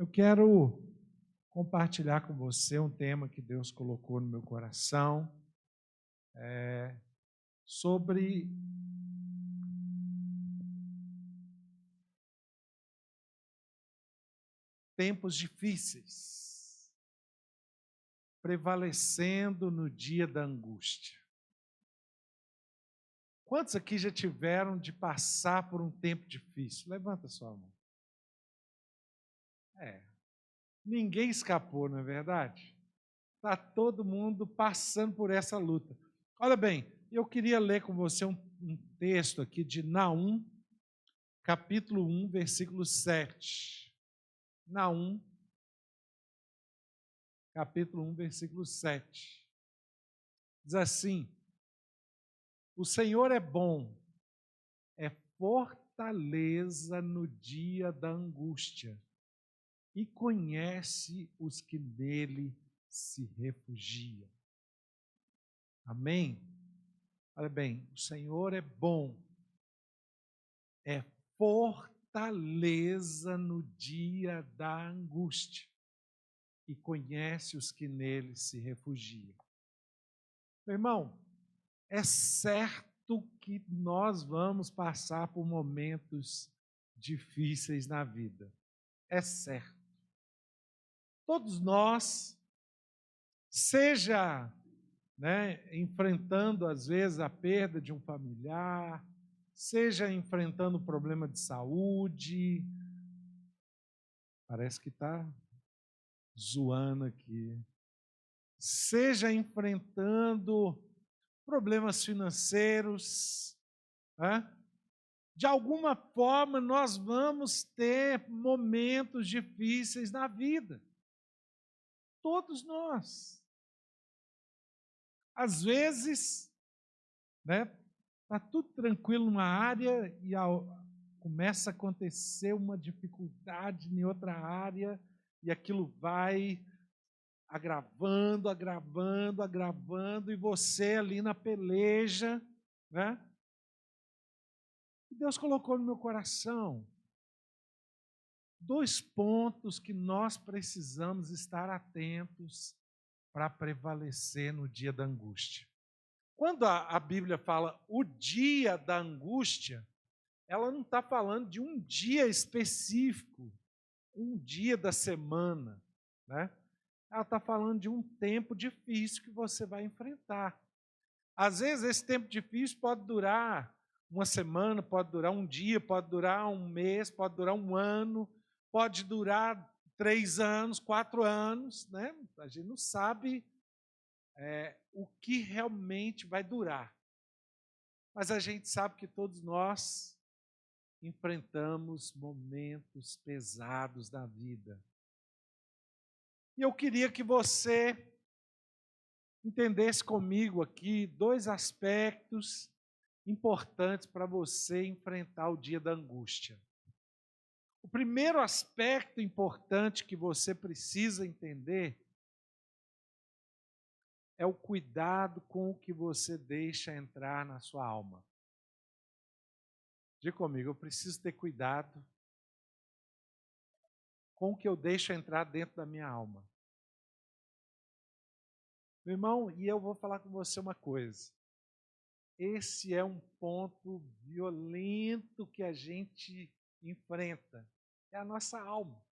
Eu quero compartilhar com você um tema que Deus colocou no meu coração, sobre tempos difíceis, prevalecendo no dia da angústia. Quantos aqui já tiveram de passar por um tempo difícil? Levanta sua mão. Ninguém escapou, não é verdade? Está todo mundo passando por essa luta. Olha bem, eu queria ler com você um texto aqui de Naum, capítulo 1, versículo 7. Naum, capítulo 1, versículo 7. Diz assim: o Senhor é bom, é fortaleza no dia da angústia, e conhece os que nele se refugiam. Amém? Olha bem, o Senhor é bom, é fortaleza no dia da angústia, e conhece os que nele se refugiam. Meu irmão, é certo que nós vamos passar por momentos difíceis na vida. É certo. Todos nós, seja enfrentando às vezes a perda de um familiar, seja enfrentando problema de saúde, parece que está zoando aqui, seja enfrentando problemas financeiros, de alguma forma nós vamos ter momentos difíceis na vida. Todos nós. Às vezes, está tudo tranquilo numa área e começa a acontecer uma dificuldade em outra área e aquilo vai agravando, agravando, agravando, e você ali na peleja, E Deus colocou no meu coração 2 pontos que nós precisamos estar atentos para prevalecer no dia da angústia. Quando a Bíblia fala o dia da angústia, ela não está falando de um dia específico, um dia da semana, Ela está falando de um tempo difícil que você vai enfrentar. Às vezes esse tempo difícil pode durar uma semana, pode durar um dia, pode durar um mês, pode durar um ano, pode durar 3 anos, 4 anos, A gente não sabe o que realmente vai durar. Mas a gente sabe que todos nós enfrentamos momentos pesados da vida. E eu queria que você entendesse comigo aqui 2 aspectos importantes para você enfrentar o dia da angústia. O primeiro aspecto importante que você precisa entender é o cuidado com o que você deixa entrar na sua alma. Diga comigo, eu preciso ter cuidado com o que eu deixo entrar dentro da minha alma. Meu irmão, e eu vou falar com você uma coisa. Esse é um ponto violento que a gente enfrenta. É a nossa alma.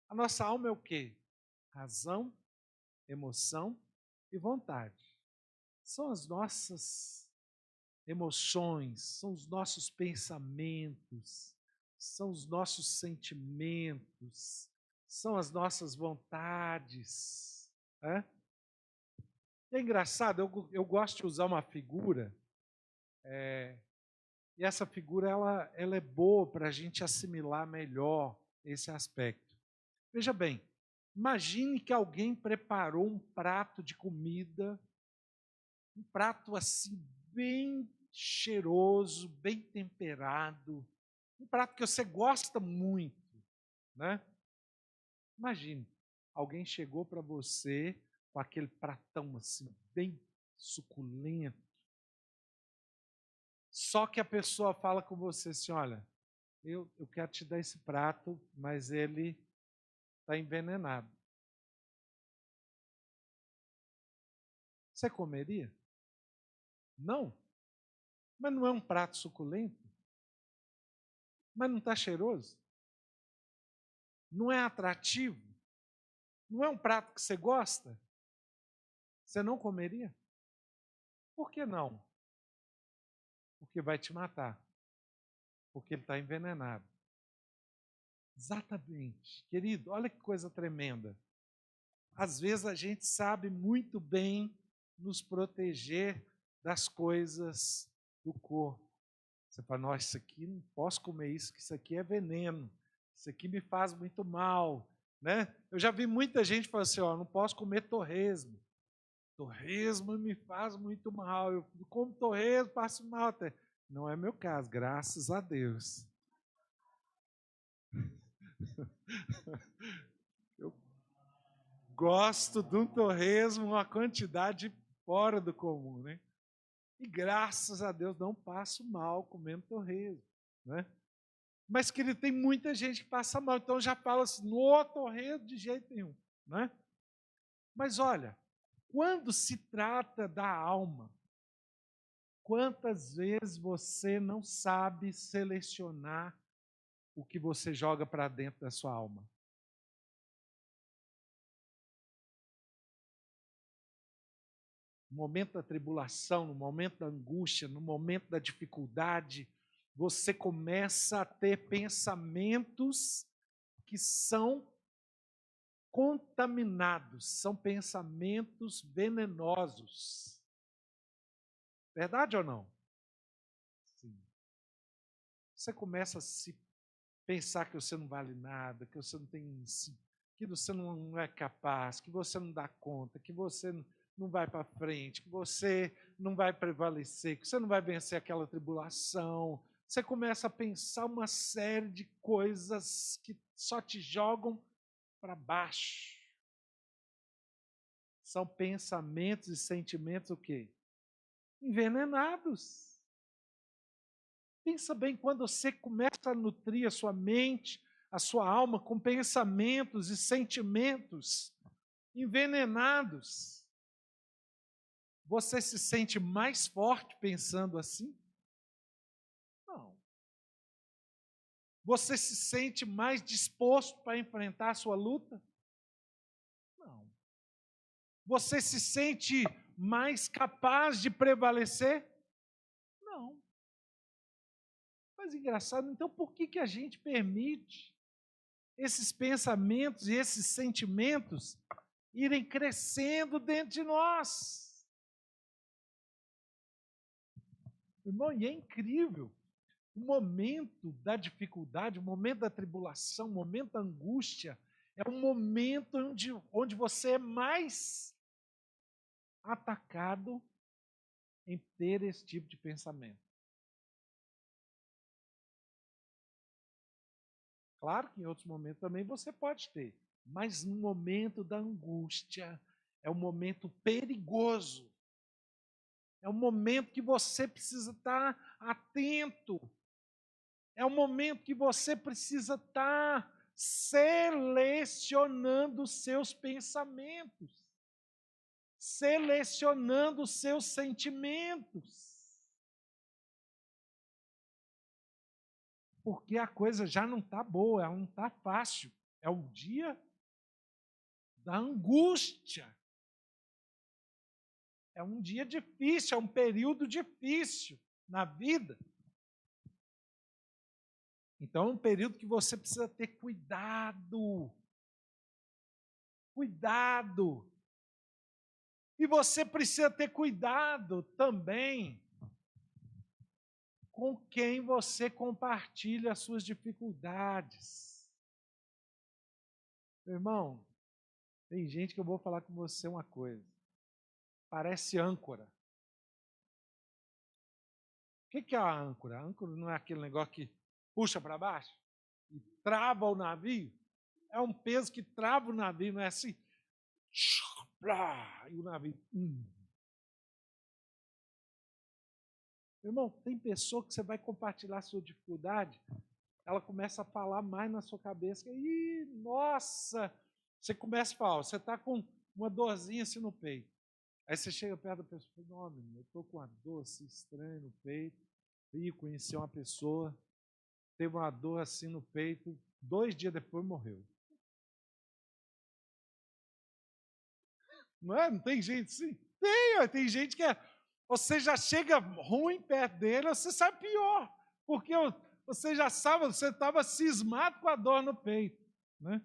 A nossa alma é o quê? Razão, emoção e vontade. São as nossas emoções, são os nossos pensamentos, são os nossos sentimentos, são as nossas vontades. É engraçado, eu gosto de usar uma figura, e essa figura ela é boa para a gente assimilar melhor esse aspecto. Veja bem, imagine que alguém preparou um prato de comida, um prato assim bem cheiroso, bem temperado, um prato que você gosta muito, Imagine, alguém chegou para você com aquele pratão assim bem suculento, só que a pessoa fala com você assim, olha, eu quero te dar esse prato, mas ele está envenenado. Você comeria? Não. Mas não é um prato suculento? Mas não está cheiroso? Não é atrativo? Não é um prato que você gosta? Você não comeria? Por que não? Porque vai te matar. Porque ele está envenenado. Exatamente. Querido, olha que coisa tremenda. Às vezes a gente sabe muito bem nos proteger das coisas do corpo. Você fala, nossa, isso aqui não posso comer isso, que isso aqui é veneno. Isso aqui me faz muito mal. Né? Eu já vi muita gente falar assim, ó, não posso comer torresmo. Torresmo me faz muito mal. Eu como torresmo, passo mal até. Não é meu caso, graças a Deus. Eu gosto de um torresmo, uma quantidade fora do comum, né? E graças a Deus não passo mal comendo torresmo, né? Mas, querido, tem muita gente que passa mal, então já fala assim, no torresmo de jeito nenhum, né? Mas olha, quando se trata da alma, quantas vezes você não sabe selecionar o que você joga para dentro da sua alma? No momento da tribulação, no momento da angústia, no momento da dificuldade, você começa a ter pensamentos que são contaminados, são pensamentos venenosos. Verdade ou não? Sim. Você começa a se pensar que você não vale nada, que você não tem, que você não é capaz, que você não dá conta, que você não vai para frente, que você não vai prevalecer, que você não vai vencer aquela tribulação. Você começa a pensar uma série de coisas que só te jogam para baixo. São pensamentos e sentimentos o quê? Envenenados. Pensa bem, quando você começa a nutrir a sua mente, a sua alma com pensamentos e sentimentos envenenados, você se sente mais forte pensando assim? Não. Você se sente mais disposto para enfrentar a sua luta? Não. Você se sente mais capaz de prevalecer? Não. Mas engraçado, então por que a gente permite esses pensamentos e esses sentimentos irem crescendo dentro de nós? Irmão, e é incrível. O momento da dificuldade, o momento da tribulação, o momento da angústia, é um momento onde você é mais atacado em ter esse tipo de pensamento. Claro que em outros momentos também você pode ter, mas no momento da angústia, é um momento perigoso. É um momento que você precisa estar atento. É um momento que você precisa estar selecionando os seus pensamentos, selecionando os seus sentimentos. Porque a coisa já não está boa, ela não está fácil. É o dia da angústia. É um dia difícil, é um período difícil na vida. Então é um período que você precisa ter cuidado. Cuidado. E você precisa ter cuidado também com quem você compartilha as suas dificuldades. Meu irmão, tem gente que eu vou falar com você uma coisa. Parece âncora. O que é a âncora? A âncora não é aquele negócio que puxa para baixo e trava o navio? É um peso que trava o navio, não é assim? E o navio. Irmão, tem pessoa que você vai compartilhar a sua dificuldade, ela começa a falar mais na sua cabeça. Ih, nossa, Você começa a falar, você está com uma dorzinha assim no peito. Aí você chega perto da pessoa e fala, não, menino, eu estou com uma dor assim estranha no peito. E conheci uma pessoa, teve uma dor assim no peito, 2 dias depois morreu. Não é? Não tem gente assim? Tem gente que você já chega ruim perto dele, você sai pior. Porque você já sabe, você estava cismado com a dor no peito. Né?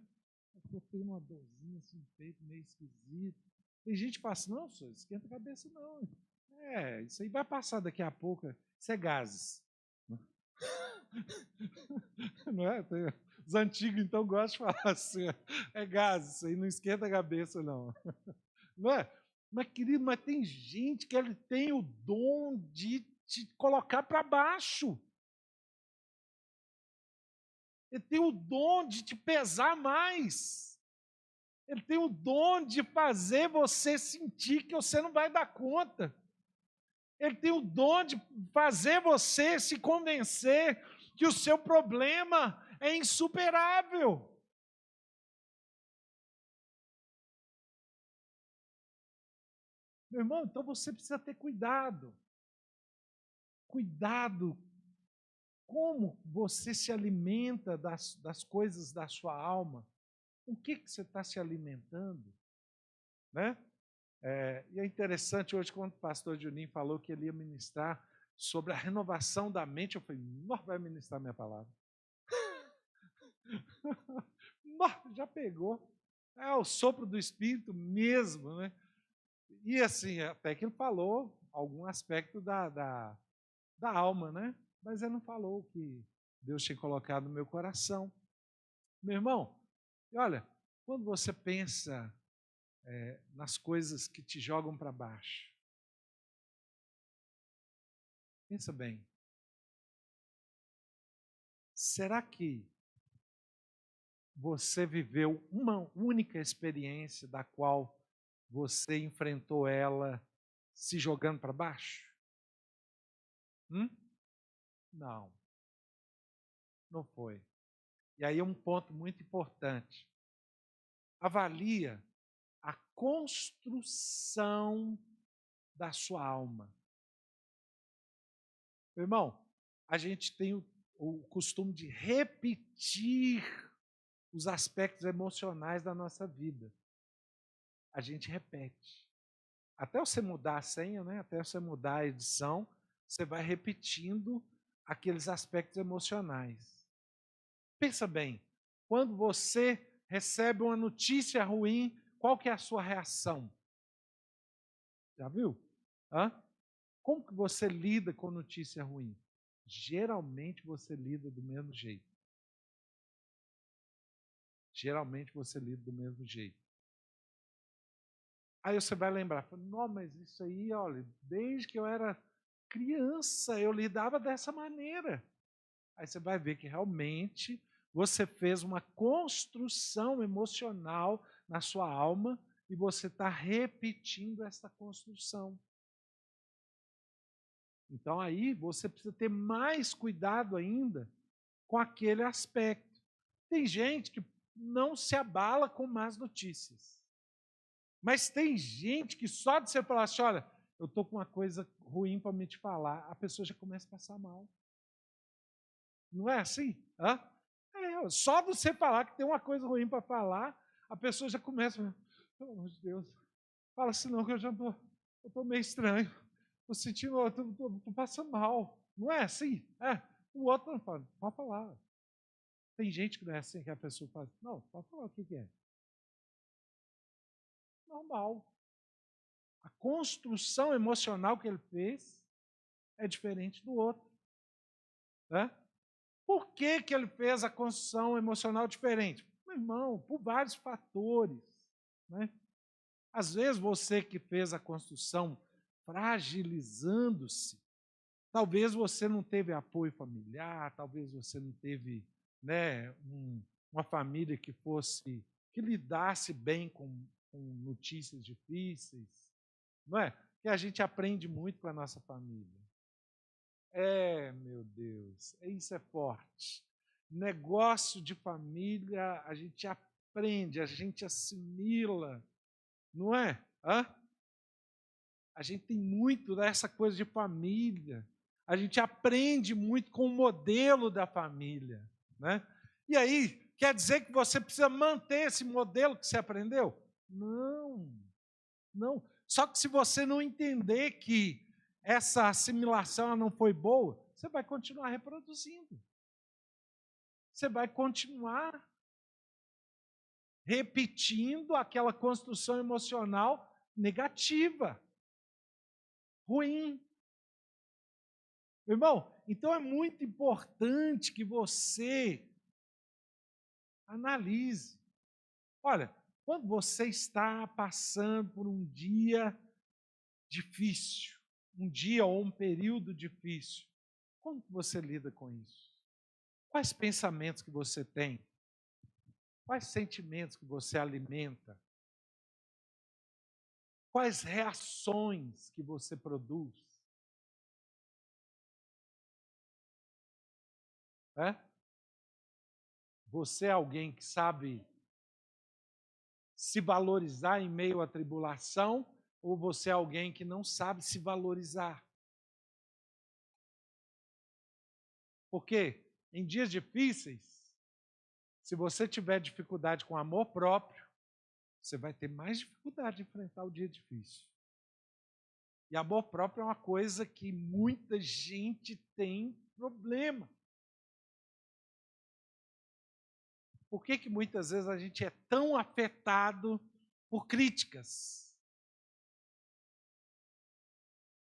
Eu tenho uma dorzinha assim no peito, meio esquisito. Tem gente que fala assim, não, senhor, esquenta a cabeça não. Isso aí vai passar daqui a pouco. Isso é gases. Não é? Os antigos, então, gostam de falar assim, é gases, isso aí não esquenta a cabeça, não. Não é? Mas, querido, mas tem gente que ele tem o dom de te colocar para baixo. Ele tem o dom de te pesar mais. Ele tem o dom de fazer você sentir que você não vai dar conta. Ele tem o dom de fazer você se convencer que o seu problema é insuperável. Meu irmão, então você precisa ter cuidado. Cuidado como você se alimenta das coisas da sua alma. O que você está se alimentando? Né? E é interessante, hoje, quando o pastor Juninho falou que ele ia ministrar sobre a renovação da mente, eu falei, não vai ministrar minha palavra. Já pegou. É o sopro do Espírito mesmo, né? E assim, até que ele falou algum aspecto da alma, né? Mas ele não falou o que Deus tinha colocado no meu coração. Meu irmão, olha, quando você pensa nas coisas que te jogam para baixo, pensa bem. Será que você viveu uma única experiência da qual você enfrentou ela se jogando para baixo? Não, não foi. E aí é um ponto muito importante. Avalia a construção da sua alma. Meu irmão, a gente tem o costume de repetir os aspectos emocionais da nossa vida. A gente repete. Até você mudar a senha, né? Até você mudar a edição, você vai repetindo aqueles aspectos emocionais. Pensa bem, quando você recebe uma notícia ruim, qual que é a sua reação? Já viu? Como que você lida com notícia ruim? Geralmente você lida do mesmo jeito. Geralmente você lida do mesmo jeito. Aí você vai lembrar, não, mas isso aí, olha, desde que eu era criança eu lidava dessa maneira. Aí você vai ver que realmente você fez uma construção emocional na sua alma e você está repetindo essa construção. Então aí você precisa ter mais cuidado ainda com aquele aspecto. Tem gente que não se abala com más notícias. Mas tem gente que só de você falar assim, olha, eu estou com uma coisa ruim para me te falar, a pessoa já começa a passar mal. Não é assim? Só de você falar que tem uma coisa ruim para falar, a pessoa já começa, pelo amor de Deus, fala assim não que eu já estou meio estranho, estou sentindo, estou passando mal. Não é assim? O outro não fala, pode falar. Tem gente que não é assim, que a pessoa fala, não, pode falar o que é. Normal. A construção emocional que ele fez é diferente do outro. Né? Por que ele fez a construção emocional diferente? Meu irmão, por vários fatores. Né? Às vezes você que fez a construção fragilizando-se, talvez você não teve apoio familiar, talvez você não teve uma família que lidasse bem com notícias difíceis, não é? Que a gente aprende muito com a nossa família. Meu Deus, isso é forte. Negócio de família, a gente aprende, a gente assimila, não é? Hã? A gente tem muito dessa coisa de família. A gente aprende muito com o modelo da família, né? E aí, quer dizer que você precisa manter esse modelo que você aprendeu? Não, não. Só que se você não entender que essa assimilação não foi boa, você vai continuar reproduzindo. Você vai continuar repetindo aquela construção emocional negativa, ruim. Irmão, então é muito importante que você analise. Olha, quando você está passando por um dia difícil, um dia ou um período difícil, como que você lida com isso? Quais pensamentos que você tem? Quais sentimentos que você alimenta? Quais reações que você produz? É? Você é alguém que sabe se valorizar em meio à tribulação, ou você é alguém que não sabe se valorizar? Porque em dias difíceis, se você tiver dificuldade com amor próprio, você vai ter mais dificuldade de enfrentar o dia difícil. E amor próprio é uma coisa que muita gente tem problema. Por que muitas vezes a gente é tão afetado por críticas?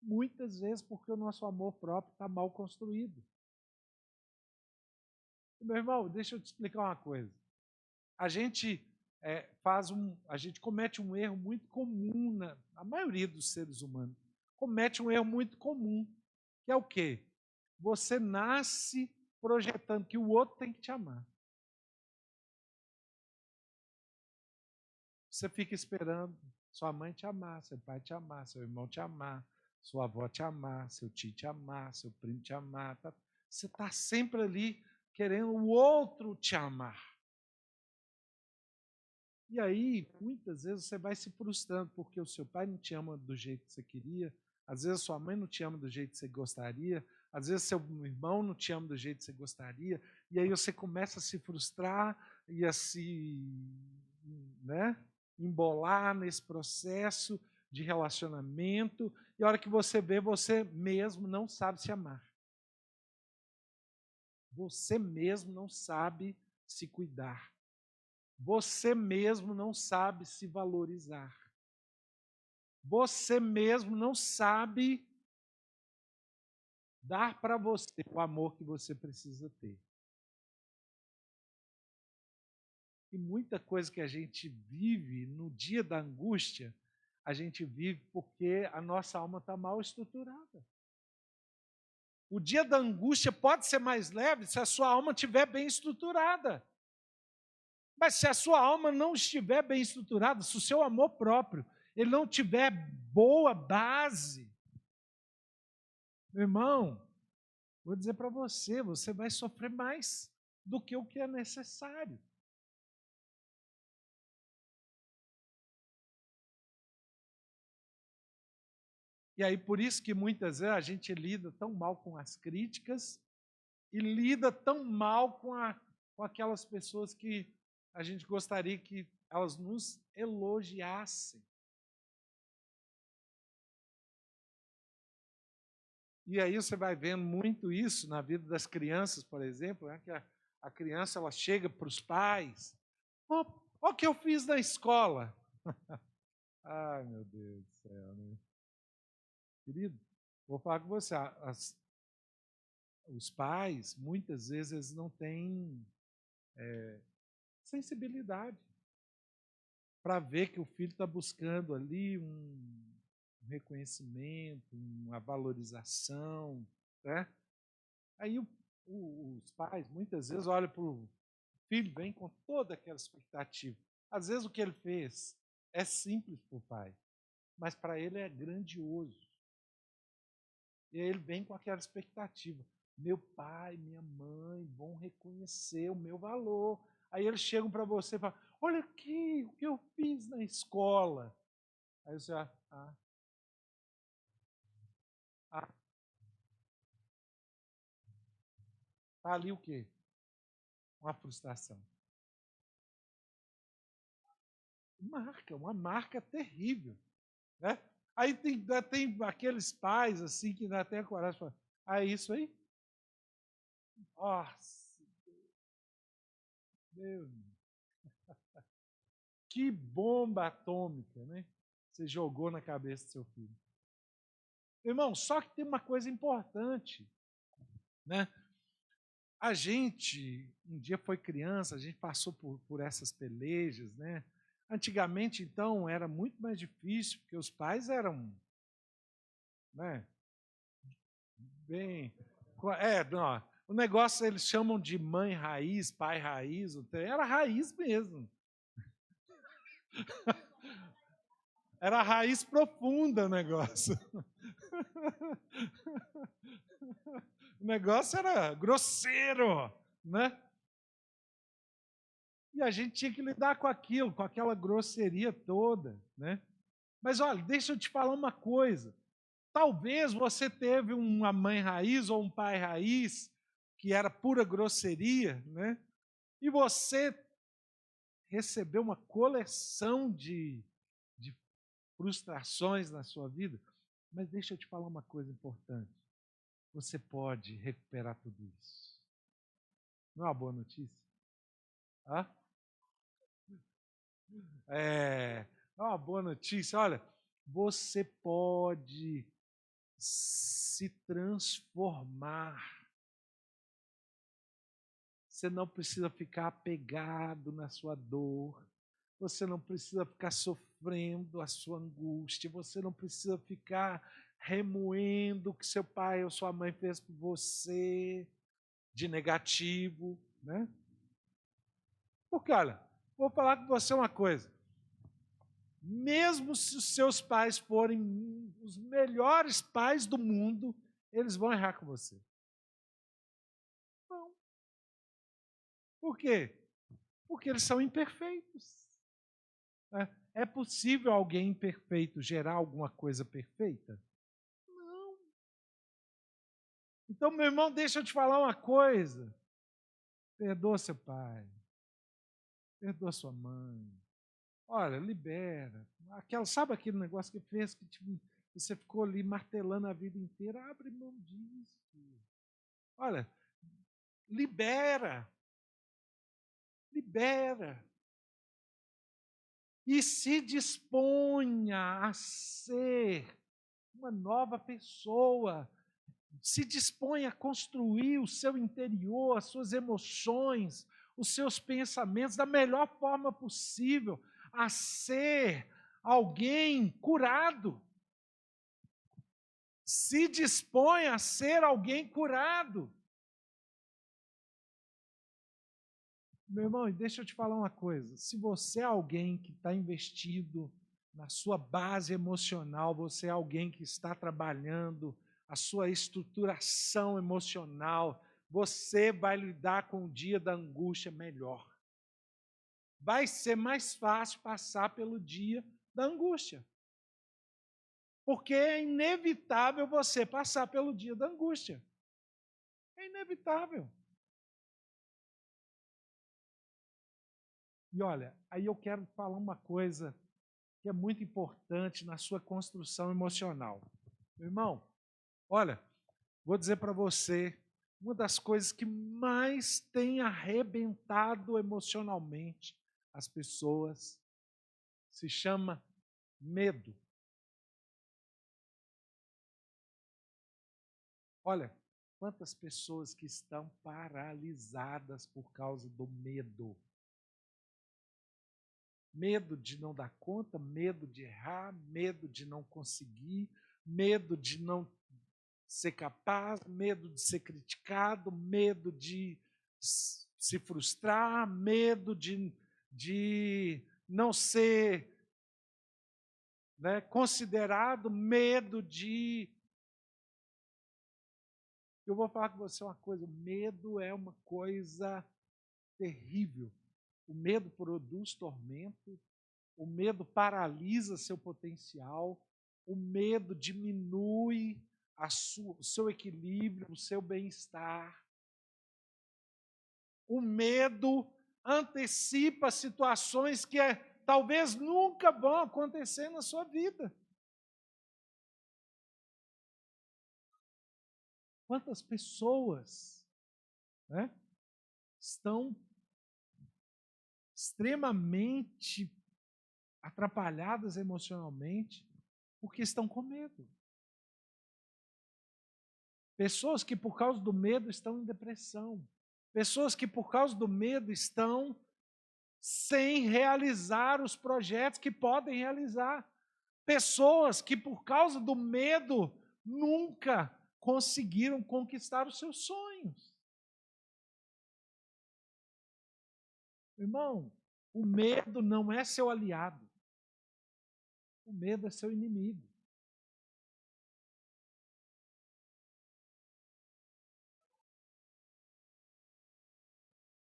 Muitas vezes porque o nosso amor próprio está mal construído. Meu irmão, deixa eu te explicar uma coisa. A gente a gente comete um erro muito comum, a maioria dos seres humanos comete um erro muito comum, que é o quê? Você nasce projetando que o outro tem que te amar. Você fica esperando sua mãe te amar, seu pai te amar, seu irmão te amar, sua avó te amar, seu tio te amar, seu primo te amar. Tá? Você está sempre ali querendo o outro te amar. E aí, muitas vezes, você vai se frustrando porque o seu pai não te ama do jeito que você queria, às vezes a sua mãe não te ama do jeito que você gostaria, às vezes seu irmão não te ama do jeito que você gostaria, e aí você começa a se frustrar e a se embolar nesse processo de relacionamento, e a hora que você vê, você mesmo não sabe se amar. Você mesmo não sabe se cuidar. Você mesmo não sabe se valorizar. Você mesmo não sabe dar para você o amor que você precisa ter. E muita coisa que a gente vive no dia da angústia, a gente vive porque a nossa alma está mal estruturada. O dia da angústia pode ser mais leve se a sua alma estiver bem estruturada. Mas se a sua alma não estiver bem estruturada, se o seu amor próprio ele não tiver boa base, meu irmão, vou dizer para você, você vai sofrer mais do que o que é necessário. E aí, por isso que muitas vezes a gente lida tão mal com as críticas e lida tão mal com aquelas pessoas que a gente gostaria que elas nos elogiassem. E aí você vai vendo muito isso na vida das crianças, por exemplo, que a criança ela chega para os pais, ó, o que eu fiz na escola. Ai, meu Deus do céu, né? Querido, vou falar com você, os pais, muitas vezes, eles não têm sensibilidade para ver que o filho está buscando ali um reconhecimento, uma valorização, né? Aí os pais, muitas vezes, olham para o filho, vem com toda aquela expectativa. Às vezes o que ele fez é simples para o pai, mas para ele é grandioso. E aí ele vem com aquela expectativa. Meu pai, minha mãe vão reconhecer o meu valor. Aí eles chegam para você e falam, Olha aqui o que eu fiz na escola. Aí você, tá ali o quê? Uma frustração. Uma marca terrível. Né? Aí tem aqueles pais assim que dá até coragem de falar, é isso aí? Nossa, Deus, que bomba atômica, né? Você jogou na cabeça do seu filho. Irmão, só que tem uma coisa importante, né? A gente, um dia foi criança, a gente passou por essas pelejas, né? Antigamente, então, era muito mais difícil, porque os pais eram, né? Bem. Não, o negócio eles chamam de mãe raiz, pai raiz, era raiz mesmo. Era raiz profunda o negócio. O negócio era grosseiro, né? E a gente tinha que lidar com aquilo, com aquela grosseria toda, né? Mas olha, deixa eu te falar uma coisa. Talvez você teve uma mãe raiz ou um pai raiz que era pura grosseria, né? E você recebeu uma coleção de frustrações na sua vida. Mas deixa eu te falar uma coisa importante. Você pode recuperar tudo isso. Não é uma boa notícia? Hã? É uma boa notícia. Olha, você pode se transformar. Você não precisa ficar apegado na sua dor. Você não precisa ficar sofrendo a sua angústia. Você não precisa ficar remoendo o que seu pai ou sua mãe fez por você de negativo, né? Porque, olha, vou falar com você uma coisa. Mesmo se os seus pais forem os melhores pais do mundo, eles vão errar com você. Não. Por quê? Porque eles são imperfeitos. É possível alguém imperfeito gerar alguma coisa perfeita? Não. Então, meu irmão, deixa eu te falar uma coisa. Perdoa seu pai. Perdoa sua mãe. Olha, libera. Sabe aquele negócio que fez que você ficou ali martelando a vida inteira? Abre mão disso. Olha, libera. Libera. E se disponha a ser uma nova pessoa. Se disponha a construir o seu interior, as suas emoções, os seus pensamentos da melhor forma possível, a ser alguém curado. Se dispõe a ser alguém curado. Meu irmão, deixa eu te falar uma coisa. Se você é alguém que está investido na sua base emocional, você é alguém que está trabalhando a sua estruturação emocional, você vai lidar com o dia da angústia melhor. Vai ser mais fácil passar pelo dia da angústia. Porque é inevitável você passar pelo dia da angústia. É inevitável. E olha, aí eu quero falar uma coisa que é muito importante na sua construção emocional. Meu irmão, olha, vou dizer para você, uma das coisas que mais tem arrebentado emocionalmente as pessoas se chama medo. Olha, quantas pessoas que estão paralisadas por causa do medo. Medo de não dar conta, medo de errar, medo de não conseguir, medo de não ser capaz, medo de ser criticado, medo de se frustrar, medo de não ser, né, considerado, medo de... Eu vou falar com você uma coisa, medo é uma coisa terrível. O medo produz tormento, o medo paralisa seu potencial, o medo diminui o seu equilíbrio, o seu bem-estar. O medo antecipa situações que talvez nunca vão acontecer na sua vida. Quantas pessoas, né, estão extremamente atrapalhadas emocionalmente porque estão com medo. Pessoas que por causa do medo estão em depressão. Pessoas que por causa do medo estão sem realizar os projetos que podem realizar. Pessoas que por causa do medo nunca conseguiram conquistar os seus sonhos. Irmão, o medo não é seu aliado. O medo é seu inimigo.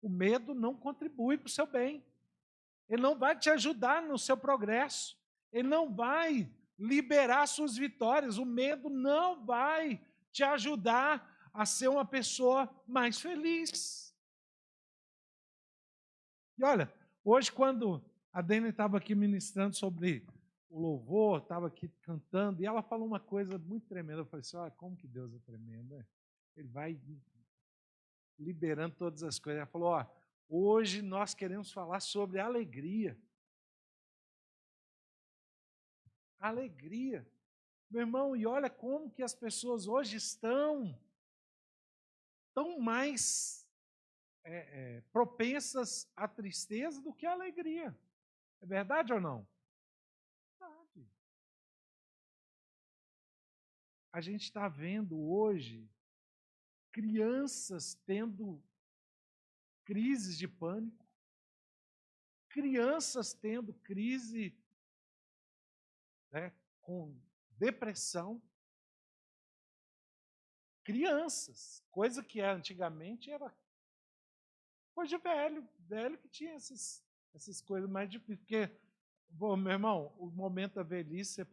O medo não contribui para o seu bem. Ele não vai te ajudar no seu progresso. Ele não vai liberar suas vitórias. O medo não vai te ajudar a ser uma pessoa mais feliz. E olha, hoje quando a Dani estava aqui ministrando sobre o louvor, estava aqui cantando, e ela falou uma coisa muito tremenda. Eu falei assim, olha, como que Deus é tremendo, né? Ele vai liberando todas as coisas. Ela falou, ó, hoje nós queremos falar sobre alegria. Alegria. Meu irmão, e olha como que as pessoas hoje estão tão mais propensas à tristeza do que à alegria. É verdade ou não? Verdade. A gente está vendo hoje crianças tendo crises de pânico, crianças tendo crise, né, com depressão, crianças, coisa que antigamente era coisa de velho que tinha essas coisas mais difíceis, porque, bom, meu irmão, o momento da velhice,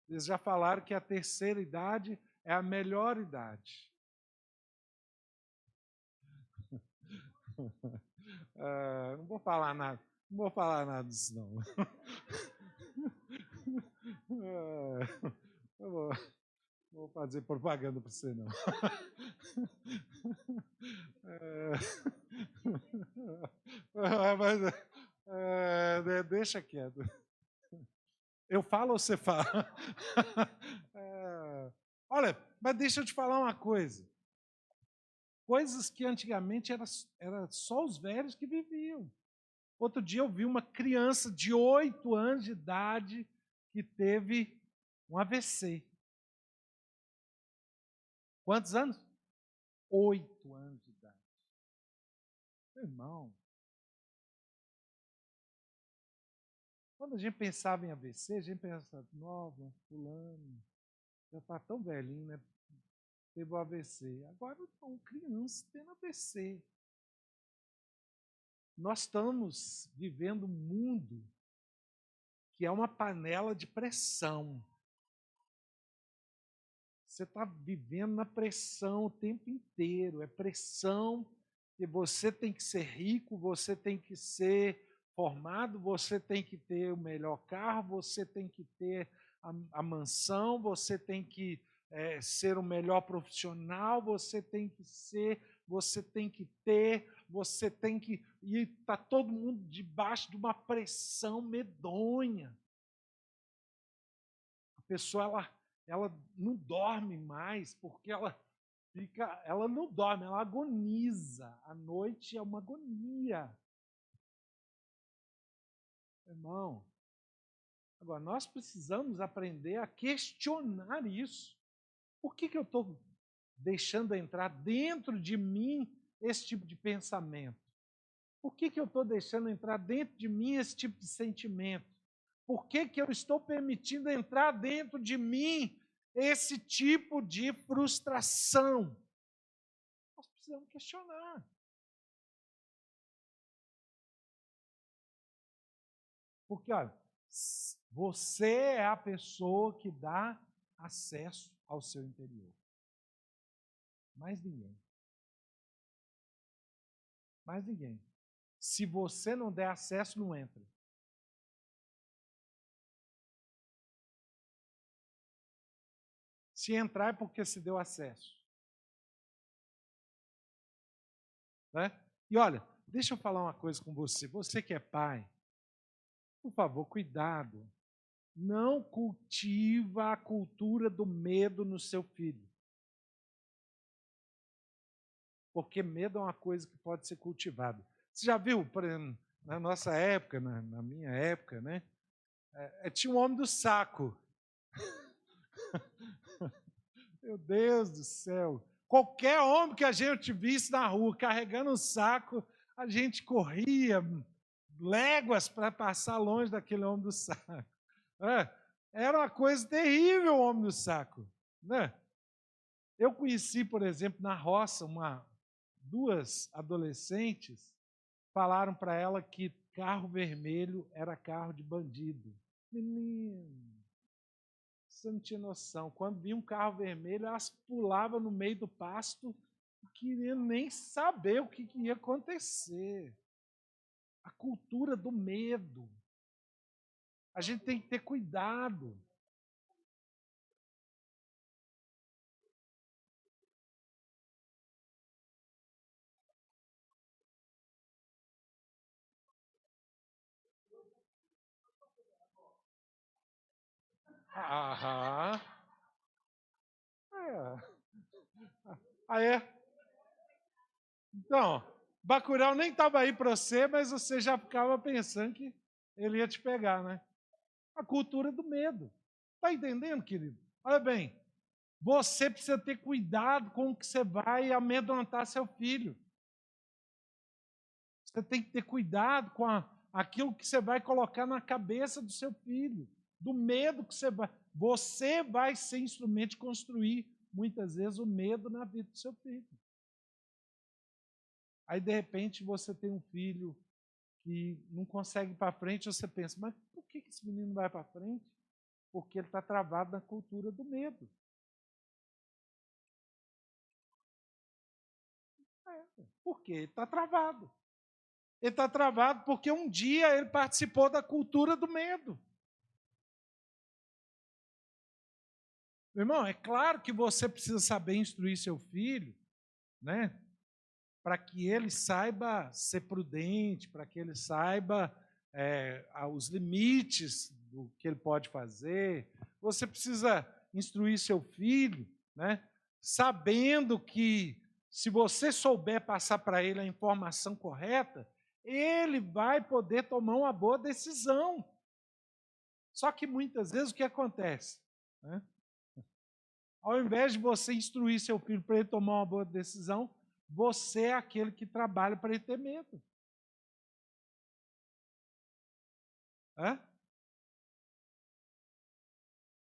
eles já falaram que a terceira idade é a melhor idade. Não vou falar nada disso, não. Não vou fazer propaganda para você, não. Mas deixa quieto. Eu falo ou você fala? Olha, mas deixa eu te falar uma coisa. Coisas que antigamente era só os velhos que viviam. Outro dia eu vi uma criança de 8 anos de idade que teve um AVC. Quantos anos? 8 anos de idade. Meu irmão, quando a gente pensava em AVC, a gente pensava, nova, fulano, já está tão velhinho, né? Teve o AVC. Agora não, criança tendo AVC. Nós estamos vivendo um mundo que é uma panela de pressão. Você está vivendo na pressão o tempo inteiro. É pressão que você tem que ser rico, você tem que ser formado, você tem que ter o melhor carro, você tem que ter a mansão, você tem que ser o melhor profissional, você tem que ter, você tem que... E está todo mundo debaixo de uma pressão medonha. A pessoa, ela não dorme mais, porque ela não dorme, ela agoniza. A noite é uma agonia. Irmão, agora nós precisamos aprender a questionar isso. Por que eu estou deixando entrar dentro de mim esse tipo de pensamento? Por que eu estou deixando entrar dentro de mim esse tipo de sentimento? Por que eu estou permitindo entrar dentro de mim esse tipo de frustração? Nós precisamos questionar. Porque, olha, você é a pessoa que dá acesso ao seu interior. Mais ninguém. Mais ninguém. Se você não der acesso, não entra. Se entrar é porque se deu acesso. Né? E olha, deixa eu falar uma coisa com você. Você que é pai, por favor, cuidado. Não cultiva a cultura do medo no seu filho. Porque medo é uma coisa que pode ser cultivada. Você já viu, por exemplo, na nossa época, na minha época, né? Tinha um homem do saco. Meu Deus do céu. Qualquer homem que a gente visse na rua carregando um saco, a gente corria léguas para passar longe daquele homem do saco. Era uma coisa terrível o homem do saco. Né? Eu conheci, por exemplo, na roça, duas adolescentes falaram para ela que carro vermelho era carro de bandido. Menino, você não tinha noção. Quando via um carro vermelho, elas pulavam no meio do pasto, não queriam nem saber o que ia acontecer. A cultura do medo. A gente tem que ter cuidado. Aham. É. Ah, é? Então, Bacurau nem estava aí para você, mas você já ficava pensando que ele ia te pegar, né? A cultura do medo. Está entendendo, querido? Olha bem, você precisa ter cuidado com o que você vai amedrontar seu filho. Você tem que ter cuidado com aquilo que você vai colocar na cabeça do seu filho, do medo que você vai. Você vai ser instrumento de construir, muitas vezes, o medo na vida do seu filho. Aí, de repente, você tem um filho que não consegue ir para frente, você pensa, mas por que esse menino não vai para frente? Porque ele está travado na cultura do medo. Por quê? Ele está travado. Ele está travado porque um dia ele participou da cultura do medo. Meu irmão, é claro que você precisa saber instruir seu filho, né? Para que ele saiba ser prudente, para que ele saiba os limites do que ele pode fazer. Você precisa instruir seu filho, né? Sabendo que se você souber passar para ele a informação correta, ele vai poder tomar uma boa decisão. Só que muitas vezes o que acontece? Né? Ao invés de você instruir seu filho para ele tomar uma boa decisão, você é aquele que trabalha para ele ter medo. Hã?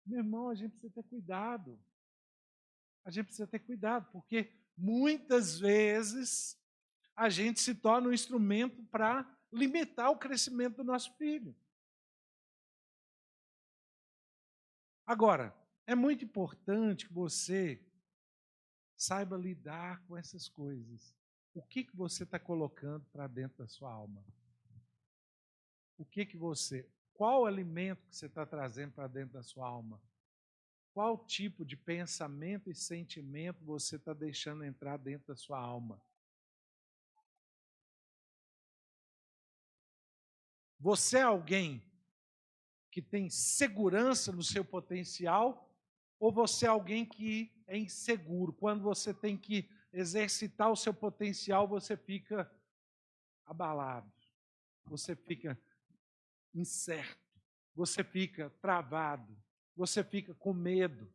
Meu irmão, a gente precisa ter cuidado. A gente precisa ter cuidado, porque muitas vezes a gente se torna um instrumento para limitar o crescimento do nosso filho. Agora, é muito importante que você saiba lidar com essas coisas. O que você está colocando para dentro da sua alma? Qual alimento que você está trazendo para dentro da sua alma? Qual tipo de pensamento e sentimento você está deixando entrar dentro da sua alma? Você é alguém que tem segurança no seu potencial ou você é alguém que é inseguro? Quando você tem que exercitar o seu potencial, você fica abalado, você fica incerto, você fica travado, você fica com medo.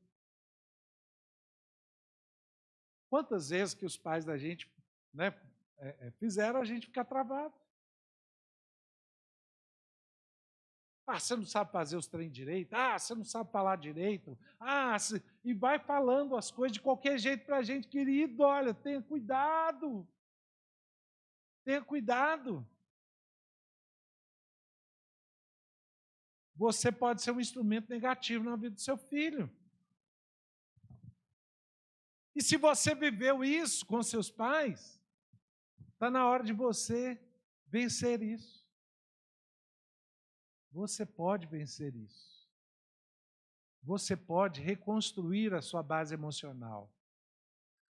Quantas vezes que os pais da gente, né, fizeram a gente ficar travado? Ah, você não sabe fazer os trem direito. Ah, você não sabe falar direito. E vai falando as coisas de qualquer jeito para a gente, querido. Olha, tenha cuidado. Tenha cuidado. você pode ser um instrumento negativo na vida do seu filho. E se você viveu isso com seus pais, está na hora de você vencer isso. Você pode vencer isso. Você pode reconstruir a sua base emocional.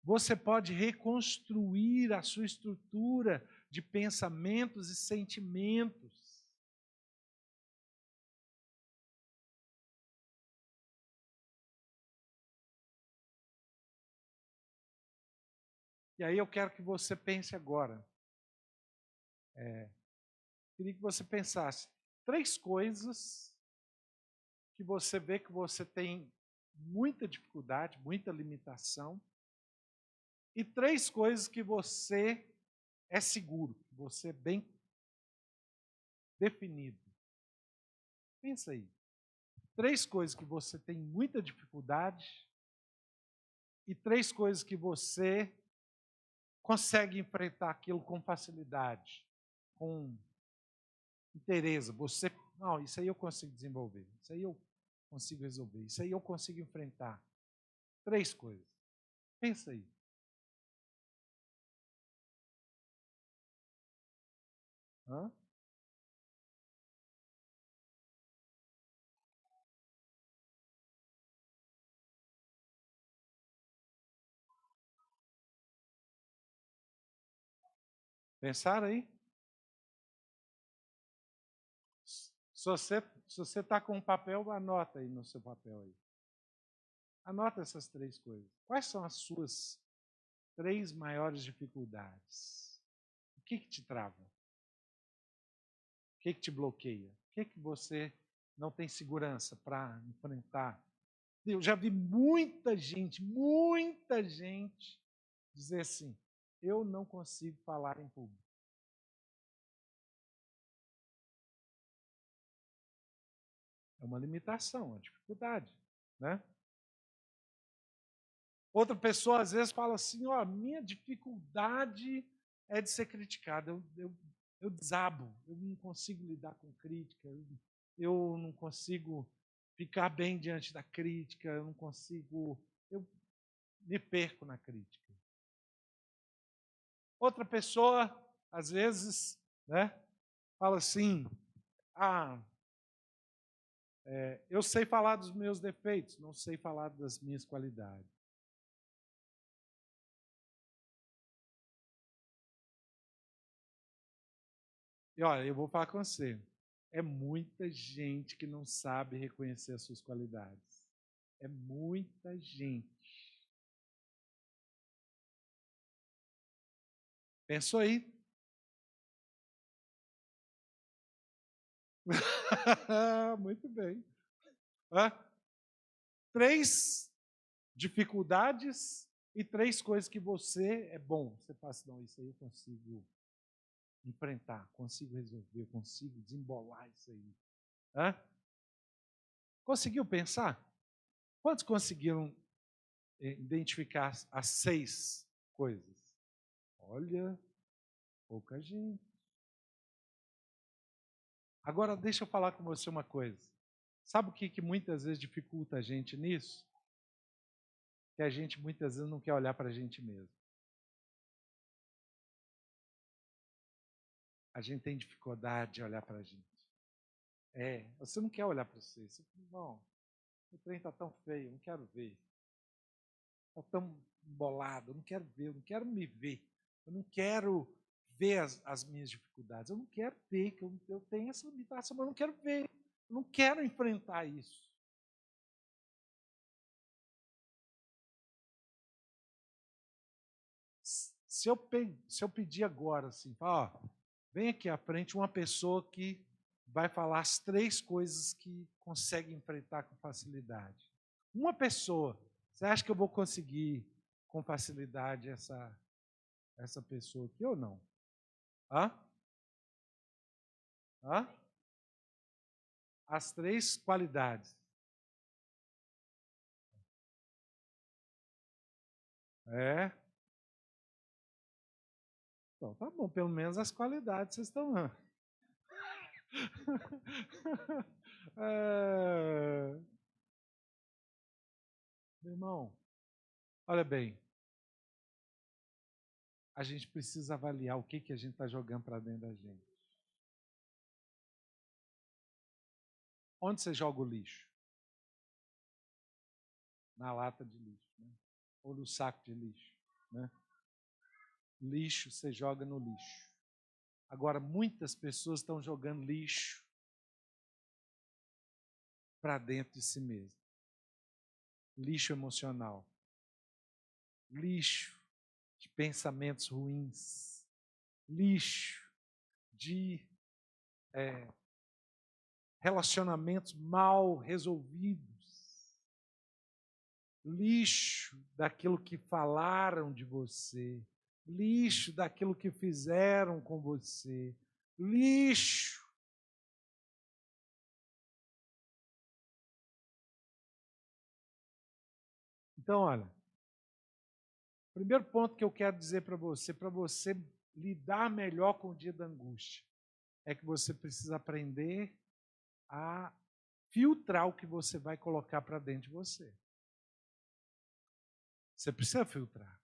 Você pode reconstruir a sua estrutura de pensamentos e sentimentos. E aí eu quero que você pense agora. Queria que você pensasse 3 coisas que você vê que você tem muita dificuldade, muita limitação, e 3 coisas que você é seguro, que você é bem definido. Pensa aí. 3 coisas que você tem muita dificuldade e 3 coisas que você consegue enfrentar aquilo com facilidade, com interesse. Você, não, isso aí eu consigo desenvolver, isso aí eu consigo resolver, isso aí eu consigo enfrentar. 3 coisas. Pensa aí. Hã? Pensaram aí? Se você está com um papel, anota aí no seu papel aí. Anota essas 3 coisas. Quais são as suas 3 maiores dificuldades? O que te trava? O que te bloqueia? O que você não tem segurança para enfrentar? Eu já vi muita gente dizer assim, eu não consigo falar em público. É uma limitação, uma dificuldade, né? Outra pessoa às vezes fala assim, ó, minha dificuldade é de ser criticado. Eu desabo, eu não consigo lidar com crítica, eu não consigo ficar bem diante da crítica, eu me perco na crítica. Outra pessoa, às vezes, né, fala assim, eu sei falar dos meus defeitos, não sei falar das minhas qualidades. E olha, eu vou falar com você. É muita gente que não sabe reconhecer as suas qualidades. É muita gente. Pensou aí? Muito bem. 3 dificuldades e 3 coisas que você é bom. Você fala assim, não, isso aí eu consigo enfrentar, consigo resolver, consigo desembolar isso aí. Conseguiu pensar? Quantos conseguiram identificar as 6 coisas? Olha, pouca gente. Agora, deixa eu falar com você uma coisa. Sabe o que muitas vezes dificulta a gente nisso? Que a gente muitas vezes não quer olhar para a gente mesmo. A gente tem dificuldade de olhar para a gente. Você não quer olhar para você. Você fala, não, o trem está tão feio, eu não quero ver. Está tão embolado, eu não quero ver, eu não quero me ver. Eu não quero ver as minhas dificuldades. Eu não quero ver que eu tenho essa limitação, mas eu não quero ver. Eu não quero enfrentar isso. Se eu pedir agora, assim, ó, vem aqui à frente uma pessoa que vai falar as 3 coisas que consegue enfrentar com facilidade. Uma pessoa, você acha que eu vou conseguir com facilidade essa pessoa aqui ou não? Hã? Hã? As 3 qualidades. Então, tá bom, pelo menos as qualidades vocês estão. Meu irmão, olha bem, a gente precisa avaliar o que a gente está jogando para dentro da gente. Onde você joga o lixo? Na lata de lixo, né? Ou no saco de lixo, né? Lixo você joga no lixo. Agora, muitas pessoas estão jogando lixo para dentro de si mesmo. Lixo emocional. Lixo de pensamentos ruins. Lixo de relacionamentos mal resolvidos. Lixo daquilo que falaram de você. Lixo daquilo que fizeram com você. Lixo. Então, olha, o primeiro ponto que eu quero dizer para você lidar melhor com o dia da angústia, é que você precisa aprender a filtrar o que você vai colocar para dentro de você. Você precisa filtrar.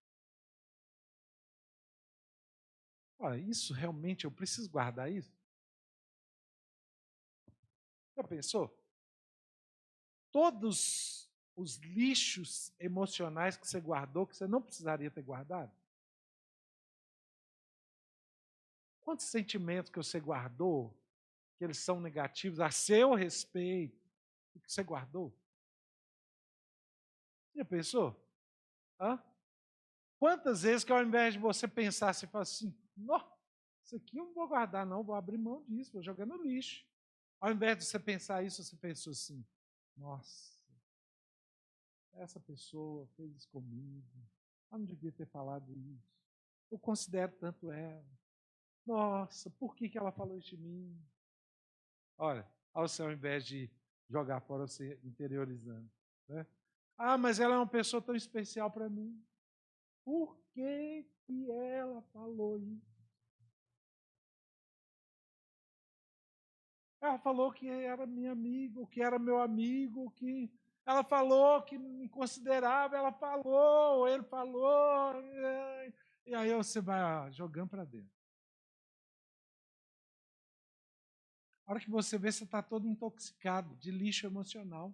Olha, isso realmente, eu preciso guardar isso? Já pensou? Todos os lixos emocionais que você guardou, que você não precisaria ter guardado? Quantos sentimentos que você guardou, que eles são negativos a seu respeito, que você guardou? Já pensou? Hã? Quantas vezes que ao invés de você pensar, você fala assim, isso aqui eu não vou guardar não, vou abrir mão disso, vou jogar no lixo. Ao invés de você pensar isso, você pensou assim, nossa, essa pessoa fez isso comigo, ela não devia ter falado isso, eu considero tanto ela, nossa, por que ela falou isso de mim? Olha, ao invés de jogar fora, você interiorizando. Né? Ah, mas ela é uma pessoa tão especial para mim. Por que ela falou isso? Ela falou que era minha amiga, que era meu amigo, que ela falou que me considerava, ela falou, ele falou. E aí você vai jogando para dentro. A hora que você vê, você está todo intoxicado de lixo emocional.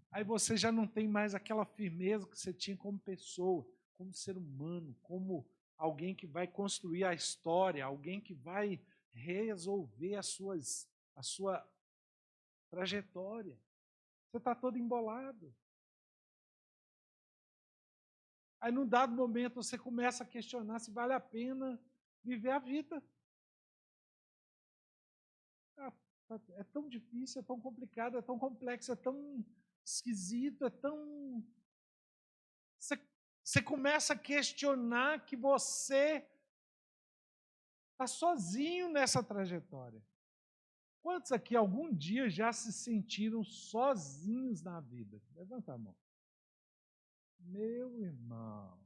Aí você já não tem mais aquela firmeza que você tinha como pessoa, como ser humano, como alguém que vai construir a história, alguém que vai resolver a sua trajetória. Você está todo embolado. Aí, num dado momento, você começa a questionar se vale a pena viver a vida. É tão difícil, é tão complicado, é tão complexo, é tão esquisito, é tão... Você começa a questionar que você está sozinho nessa trajetória. Quantos aqui algum dia já se sentiram sozinhos na vida? Levanta a mão. Meu irmão.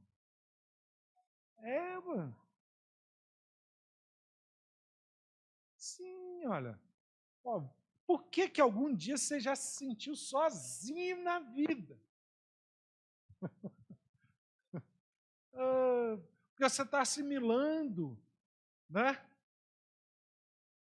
Mano. Sim, olha. Ó, por que algum dia você já se sentiu sozinho na vida? Porque você está assimilando, né?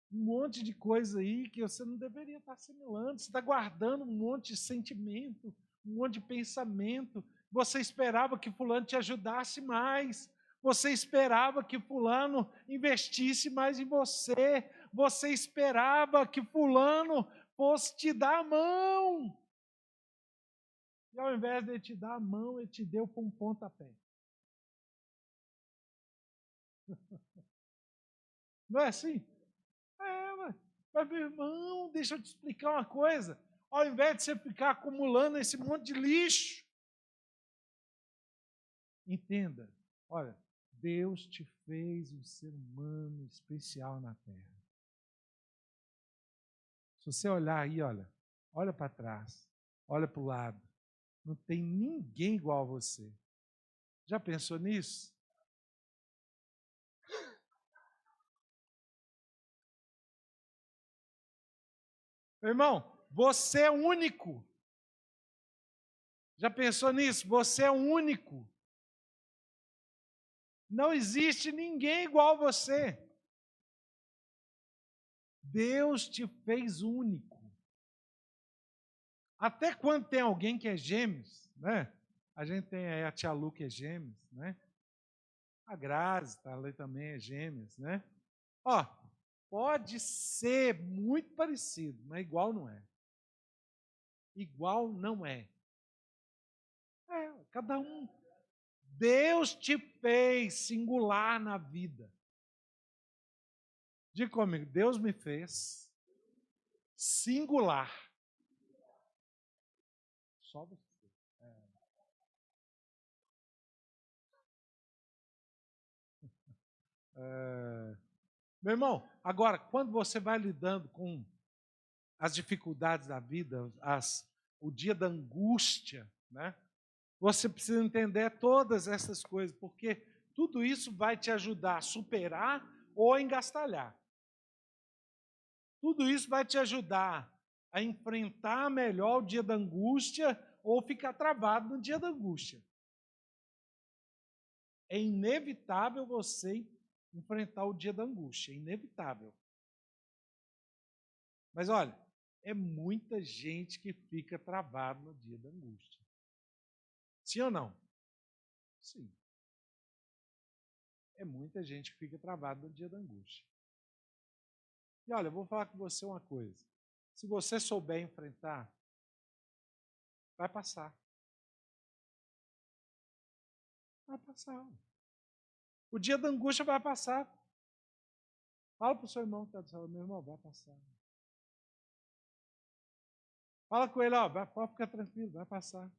Um monte de coisa aí que você não deveria estar assimilando. Você está guardando um monte de sentimento, um monte de pensamento. Você esperava que fulano te ajudasse mais. Você esperava que fulano investisse mais em você. Você esperava que fulano fosse te dar a mão. E ao invés de ele te dar a mão, ele te deu com um pontapé. Não é assim? Mas meu irmão, deixa eu te explicar uma coisa. Ao invés de você ficar acumulando esse monte de lixo, entenda, olha, Deus te fez um ser humano especial na terra. Se você olhar aí, olha para trás, olha para o lado, não tem ninguém igual a você. Já pensou nisso? Meu irmão, você é único. Já pensou nisso? Você é único. Não existe ninguém igual a você. Deus te fez único. Até quando tem alguém que é gêmeos, né? A gente tem aí a tia Lu que é gêmeos, né? A Grazi, tá ali também é gêmeos, né? Ó, pode ser muito parecido, mas igual não é. Igual não é. Cada um. Deus te fez singular na vida. Diga comigo, Deus me fez singular. Só você. Meu irmão, agora, quando você vai lidando com as dificuldades da vida, o dia da angústia, né? Você precisa entender todas essas coisas, porque tudo isso vai te ajudar a superar ou a engastalhar. Tudo isso vai te ajudar a enfrentar melhor o dia da angústia ou ficar travado no dia da angústia. É inevitável você enfrentar o dia da angústia, é inevitável. Mas olha, é muita gente que fica travado no dia da angústia. Sim ou não? Sim. É muita gente que fica travado no dia da angústia. E olha, eu vou falar com você uma coisa. Se você souber enfrentar, vai passar. Vai passar. O dia da angústia vai passar. Fala para o seu irmão que está do seu lado, meu irmão, vai passar. Fala com ele, ó, pode ficar tranquilo, vai passar.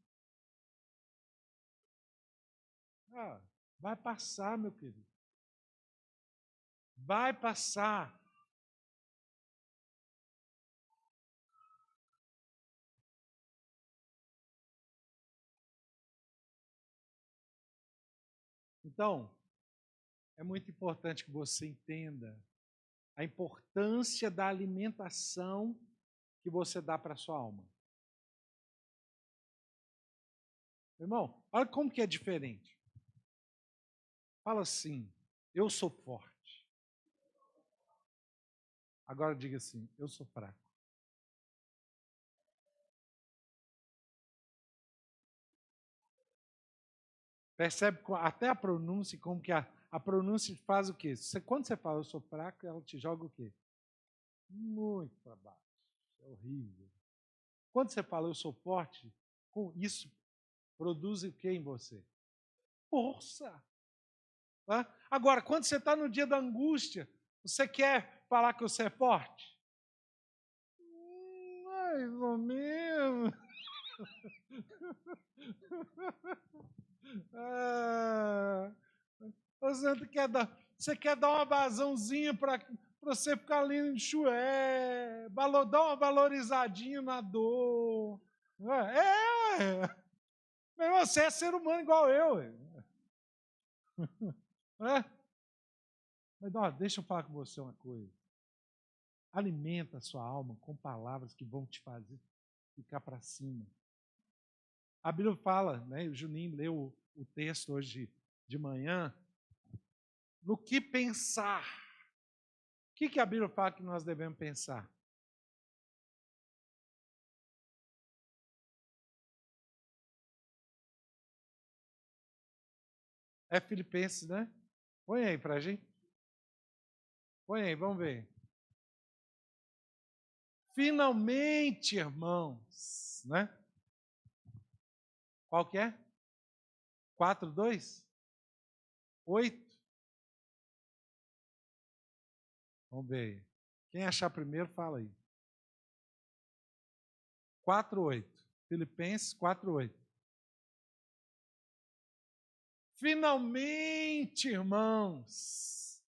Ah, vai passar, meu querido. Vai passar. Então, é muito importante que você entenda a importância da alimentação que você dá para a sua alma. Irmão, olha como que é diferente. Fala assim, eu sou forte. Agora diga assim, eu sou fraco. Percebe até a pronúncia, como que a pronúncia faz o quê? Quando você fala eu sou fraco, ela te joga o quê? Muito para baixo. É horrível. Quando você fala eu sou forte, com isso produz o que em você? Força. Tá? Agora, quando você está no dia da angústia, você quer falar que você é forte? Mais ou menos. Ah, você quer dar uma vazãozinha para você ficar ali em chué, dar uma valorizadinha na dor. Mas você é ser humano igual eu. É? Mas ó, deixa eu falar com você uma coisa. Alimenta a sua alma com palavras que vão te fazer ficar para cima. A Bíblia fala, né? O Juninho leu o texto hoje de manhã. No que pensar? O que a Bíblia fala que nós devemos pensar? É Filipenses, né? Põe aí para a gente. Põe aí, vamos ver. Finalmente, irmãos, né? Qual que é? 4, 2? 8? Vamos ver. Quem achar primeiro, fala aí. 4, 8. Filipenses 4, 8. Finalmente, irmãos,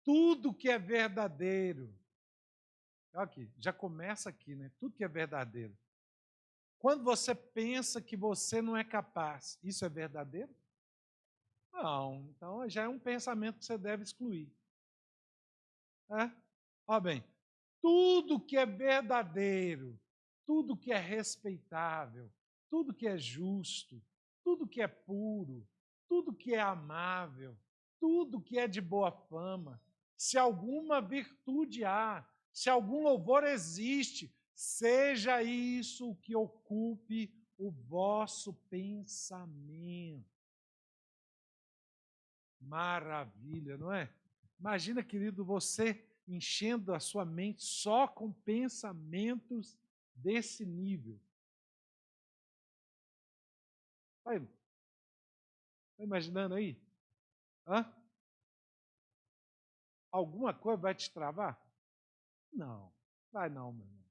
tudo que é verdadeiro. Aqui, já começa aqui, né? Tudo que é verdadeiro. Quando você pensa que você não é capaz, isso é verdadeiro? Não. Então já é um pensamento que você deve excluir. É? Ó bem, tudo que é verdadeiro, tudo que é respeitável, tudo que é justo, tudo que é puro, tudo que é amável, tudo que é de boa fama, se alguma virtude há, se algum louvor existe, seja isso o que ocupe o vosso pensamento. Maravilha, não é? Imagina, querido, você enchendo a sua mente só com pensamentos desse nível. Está imaginando aí? Hã? Alguma coisa vai te travar? Não, vai não, meu irmão.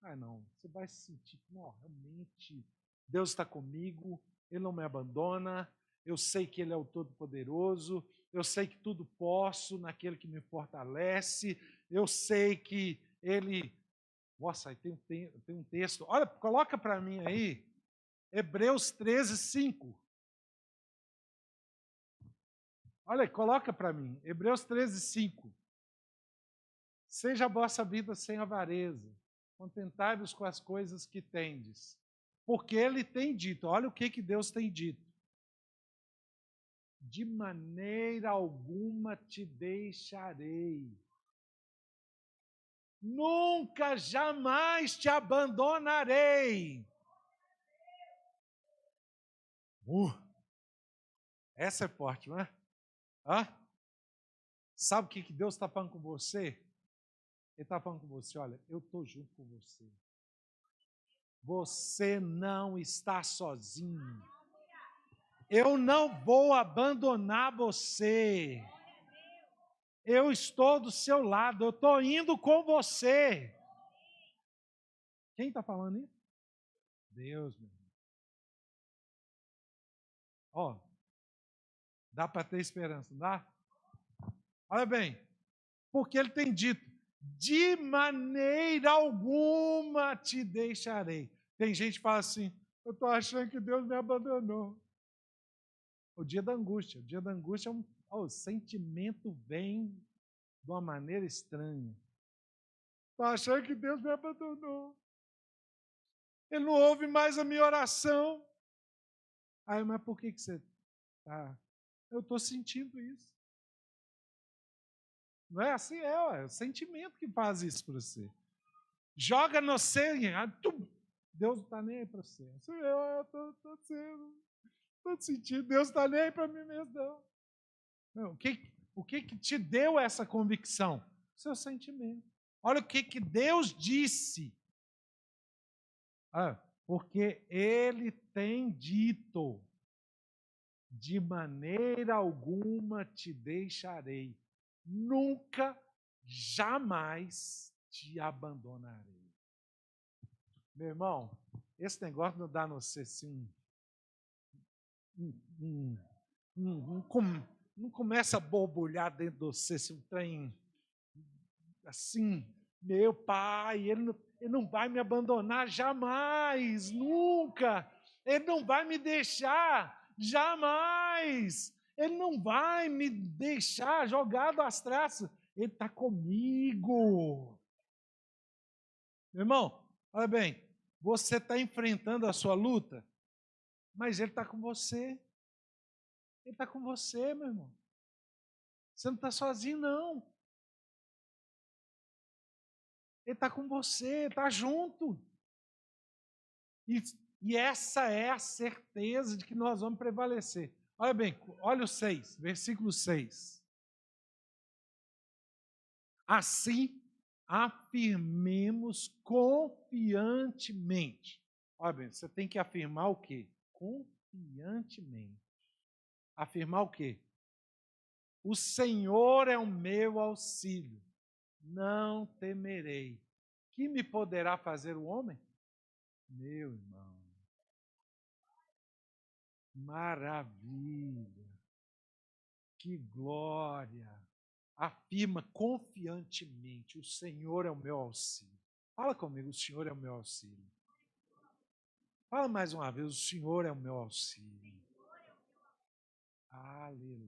Vai não. Você vai se sentir, não, realmente, Deus está comigo, Ele não me abandona, eu sei que Ele é o Todo-Poderoso, eu sei que tudo posso naquele que me fortalece, eu sei que Ele... Nossa, aí tem um texto. Olha, coloca para mim aí, Hebreus 13, 5. Olha, coloca para mim, Hebreus 13, 5. Seja a vossa vida sem avareza, contentai-vos com as coisas que tendes. Porque Ele tem dito, olha o que Deus tem dito. De maneira alguma te deixarei. Nunca, jamais te abandonarei. Essa é forte, não é? Hã? Sabe o que Deus está falando com você? Ele está falando com você, olha, eu estou junto com você. Você não está sozinho. Eu não vou abandonar você. Eu estou do seu lado, eu estou indo com você. Quem está falando isso? Deus, meu irmão. Ó, dá para ter esperança, não dá? Olha bem, porque ele tem dito, de maneira alguma te deixarei. Tem gente que fala assim, eu estou achando que Deus me abandonou. O dia da angústia é o sentimento vem de uma maneira estranha. Estou achando que Deus me abandonou. Ele não ouve mais a minha oração. Aí, mas por que você está? Eu estou sentindo isso. Não é assim? É o sentimento que faz isso para você. Joga no você, Deus não está nem aí para você. Eu estou sentindo, Deus está nem aí para mim mesmo, não. Não, o que te deu essa convicção? Seu sentimento. Olha o que Deus disse. Porque Ele tem dito, de maneira alguma te deixarei, nunca, jamais te abandonarei. Meu irmão, esse negócio não dá no você assim, não começa a borbulhar dentro de você, assim, um trem assim, meu pai, ele não vai me abandonar jamais, nunca, ele não vai me deixar jamais, ele não vai me deixar jogado às traças, ele está comigo. Meu irmão, olha bem, você está enfrentando a sua luta, mas ele está com você. Ele está com você, meu irmão. Você não está sozinho, não. Ele está com você, está junto. E essa é a certeza de que nós vamos prevalecer. Olha bem, olha o 6, versículo 6. Assim, afirmemos confiantemente. Olha bem, você tem que afirmar o quê? Confiantemente. Afirmar o quê? O Senhor é o meu auxílio, não temerei. Que me poderá fazer o homem? Meu irmão, maravilha, que glória. Afirma confiantemente, o Senhor é o meu auxílio. Fala comigo, o Senhor é o meu auxílio. Fala mais uma vez, o Senhor é o meu auxílio. Aleluia.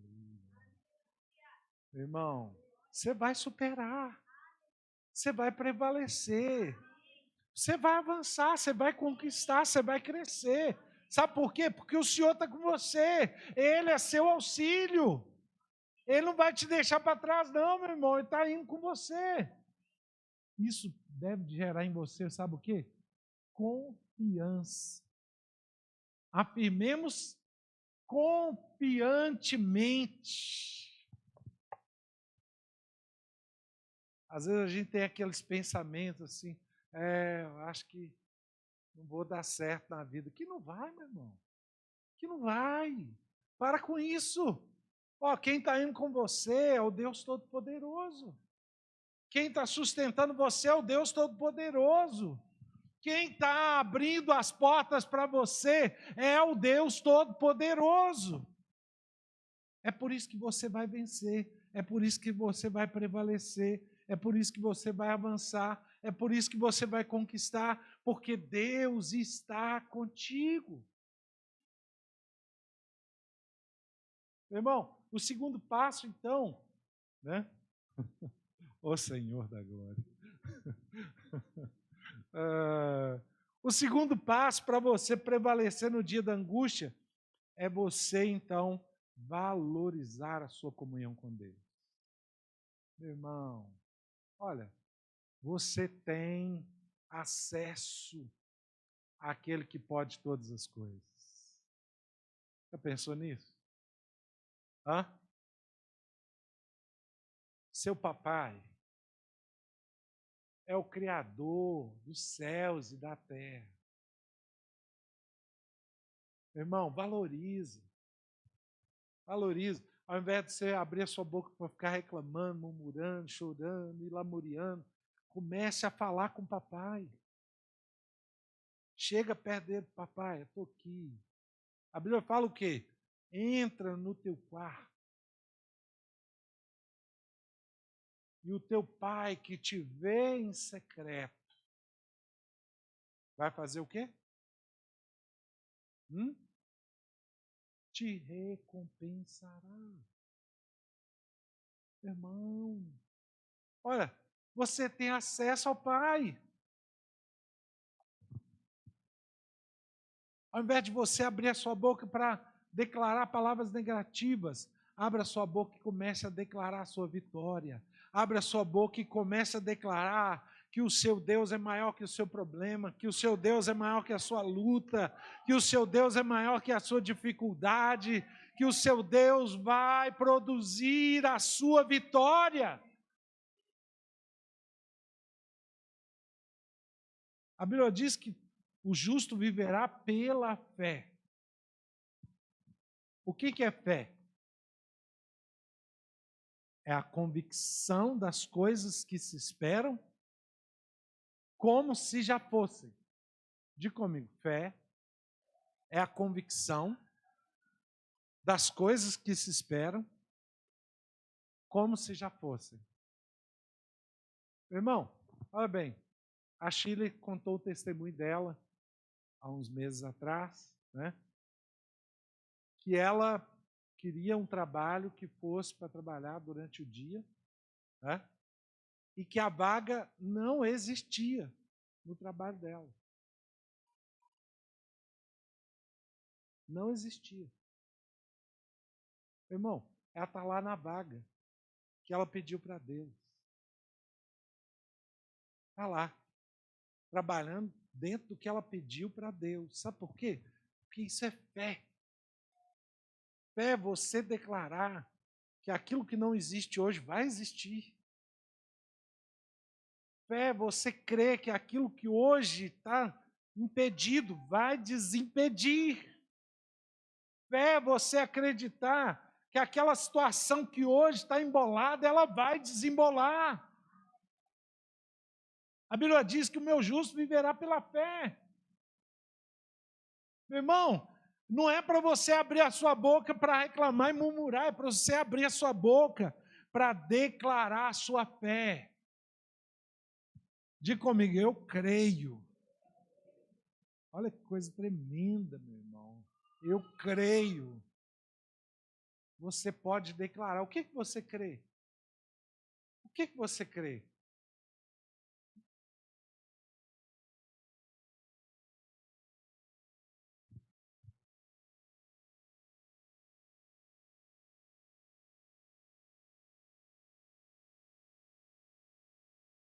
Meu irmão, você vai superar. você vai prevalecer. Você vai avançar, você vai conquistar, você vai crescer. Sabe por quê? Porque o Senhor está com você. Ele é seu auxílio. Ele não vai te deixar para trás, não, meu irmão. Ele está indo com você. Isso deve gerar em você, sabe o quê? Confiança. Afirmemos confiantemente. Às vezes a gente tem aqueles pensamentos assim, eu acho que não vou dar certo na vida. Que não vai, meu irmão. Que não vai. Para com isso. Ó, quem está indo com você é o Deus Todo-Poderoso. Quem está sustentando você é o Deus Todo-Poderoso. Quem está abrindo as portas para você é o Deus Todo-Poderoso. É por isso que você vai vencer, é por isso que você vai prevalecer, é por isso que você vai avançar, é por isso que você vai conquistar, porque Deus está contigo. Meu irmão, o segundo passo, então, né? Ô Senhor da glória. O segundo passo para você prevalecer no dia da angústia é você, então, valorizar a sua comunhão com Deus. Meu irmão, olha, você tem acesso àquele que pode todas as coisas. Já pensou nisso? Hã? Seu papai é o Criador dos céus e da terra. Meu irmão, valoriza. Valoriza. Ao invés de você abrir a sua boca para ficar reclamando, murmurando, chorando e lamuriando, comece a falar com o papai. Chega perto dele, papai, eu estou aqui. A Bíblia fala o quê? Entra no teu quarto. E o teu pai que te vê em secreto vai fazer o quê? Te recompensará. Irmão, olha, você tem acesso ao Pai. Ao invés de você abrir a sua boca para declarar palavras negativas, abra a sua boca e comece a declarar a sua vitória. Abra a sua boca e comece a declarar que o seu Deus é maior que o seu problema, que o seu Deus é maior que a sua luta, que o seu Deus é maior que a sua dificuldade, que o seu Deus vai produzir a sua vitória. A Bíblia diz que o justo viverá pela fé. O que é fé? É a convicção das coisas que se esperam, como se já fossem. Diga comigo, fé é a convicção das coisas que se esperam, como se já fossem. Meu irmão, olha bem, a Shirley contou o testemunho dela há uns meses atrás, né? Que ela queria um trabalho que fosse para trabalhar durante o dia, né? E que a vaga não existia no trabalho dela. Não existia. Irmão, ela está lá na vaga que ela pediu para Deus. Está lá, trabalhando dentro do que ela pediu para Deus. Sabe por quê? Porque isso é fé. Fé é você declarar que aquilo que não existe hoje vai existir. Fé é você crer que aquilo que hoje está impedido vai desimpedir. Fé é você acreditar que aquela situação que hoje está embolada, ela vai desembolar. A Bíblia diz que o meu justo viverá pela fé. Meu irmão, não é para você abrir a sua boca para reclamar e murmurar, é para você abrir a sua boca para declarar a sua fé. Diga comigo, eu creio. Olha que coisa tremenda, meu irmão. Eu creio. Você pode declarar. O que você crê? O que você crê?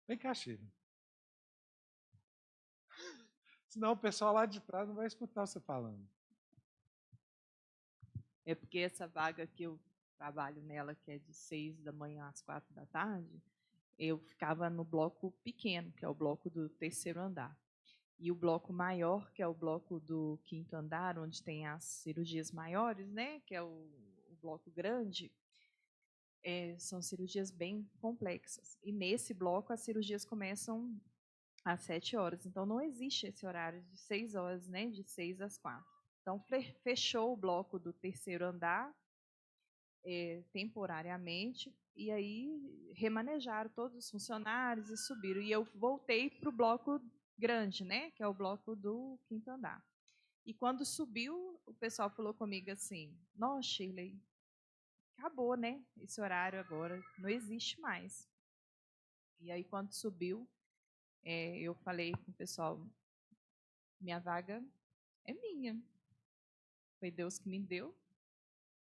Vem cá, Sheila. Senão o pessoal lá de trás não vai escutar você falando. É porque essa vaga que eu trabalho nela, que é de 6 da manhã às 4 da tarde, eu ficava no bloco pequeno, que é o bloco do 3º andar. E o bloco maior, que é o bloco do 5º andar, onde tem as cirurgias maiores, né, que é o bloco grande, são cirurgias bem complexas. E nesse bloco as cirurgias começam às 7 horas. Então não existe esse horário de 6 horas, né, de 6 às 4. Então fechou o bloco do 3º andar temporariamente, e aí remanejaram todos os funcionários e subiram. E eu voltei para o bloco grande, né, que é o bloco do 5º andar. E quando subiu, o pessoal falou comigo assim: nossa, Shirley, acabou, né? Esse horário agora não existe mais. E aí, quando subiu, eu falei com o pessoal: minha vaga é minha. Foi Deus que me deu,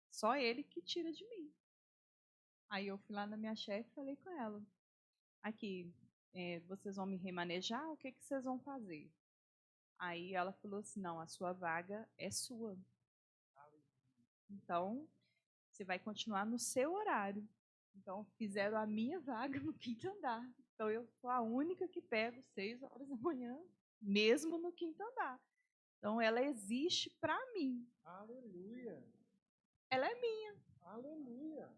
só Ele que tira de mim. Aí eu fui lá na minha chefe e falei com ela: aqui, vocês vão me remanejar? O que vocês vão fazer? Aí ela falou assim: não, a sua vaga é sua. Então, você vai continuar no seu horário. Então, fizeram a minha vaga no 5º andar. Então, eu sou a única que pego 6 horas da manhã, mesmo no 5º andar. Então, ela existe para mim. Aleluia. Ela é minha. Aleluia.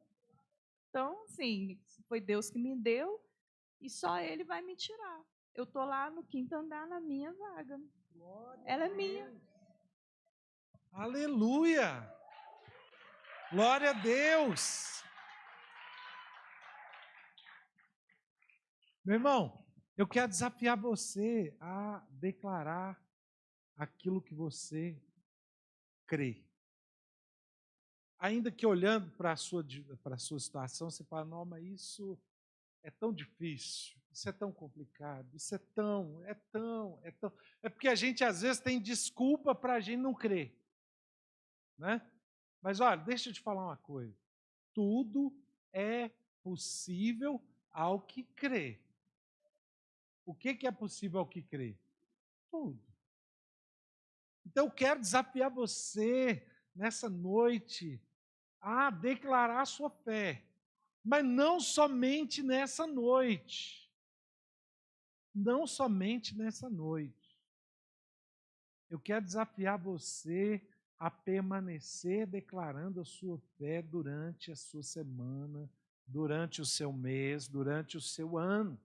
Então, assim, foi Deus que me deu e só Ele vai me tirar. Eu estou lá no 5º andar na minha vaga. Ela é minha. Aleluia. Glória a Deus. Meu irmão, eu quero desafiar você a declarar aquilo que você crê. Ainda que olhando para a sua situação, você fala: não, mas isso é tão difícil, isso é tão complicado, isso é tão. É porque a gente às vezes tem desculpa para a gente não crer. Né? Mas olha, deixa eu te falar uma coisa. Tudo é possível ao que crê. O que é possível ao que crê? Tudo. Então eu quero desafiar você nessa noite a declarar a sua fé. Mas não somente nessa noite. Não somente nessa noite. Eu quero desafiar você a permanecer declarando a sua fé durante a sua semana, durante o seu mês, durante o seu ano.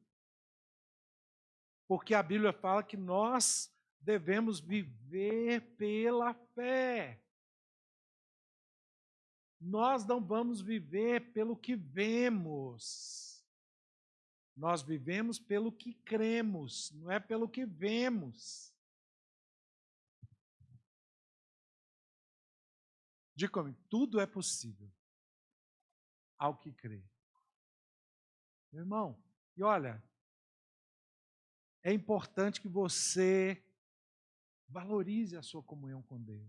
Porque a Bíblia fala que nós devemos viver pela fé. Nós não vamos viver pelo que vemos. Nós vivemos pelo que cremos, não é pelo que vemos. Diga comigo, tudo é possível ao que crê. Meu irmão, e olha, é importante que você valorize a sua comunhão com Deus.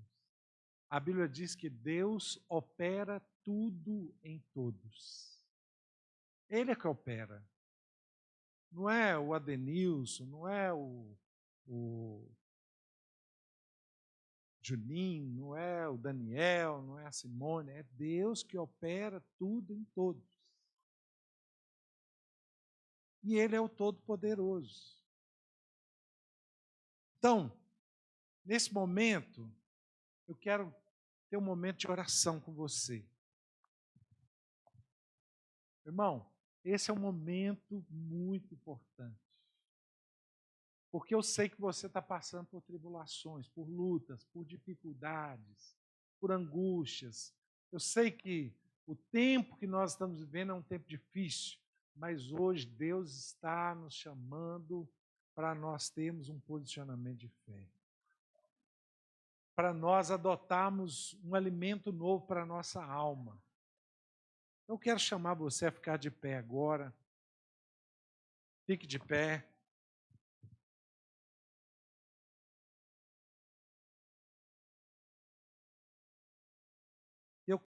A Bíblia diz que Deus opera tudo em todos. Ele é que opera. Não é o Adenilson, não é o Juninho, não é o Daniel, não é a Simone, é Deus que opera tudo em todos. E Ele é o Todo-Poderoso. Então, nesse momento, eu quero ter um momento de oração com você. Irmão, esse é um momento muito importante. Porque eu sei que você está passando por tribulações, por lutas, por dificuldades, por angústias. Eu sei que o tempo que nós estamos vivendo é um tempo difícil, mas hoje Deus está nos chamando para nós termos um posicionamento de fé. Para nós adotarmos um alimento novo para a nossa alma. Eu quero chamar você a ficar de pé agora. Fique de pé.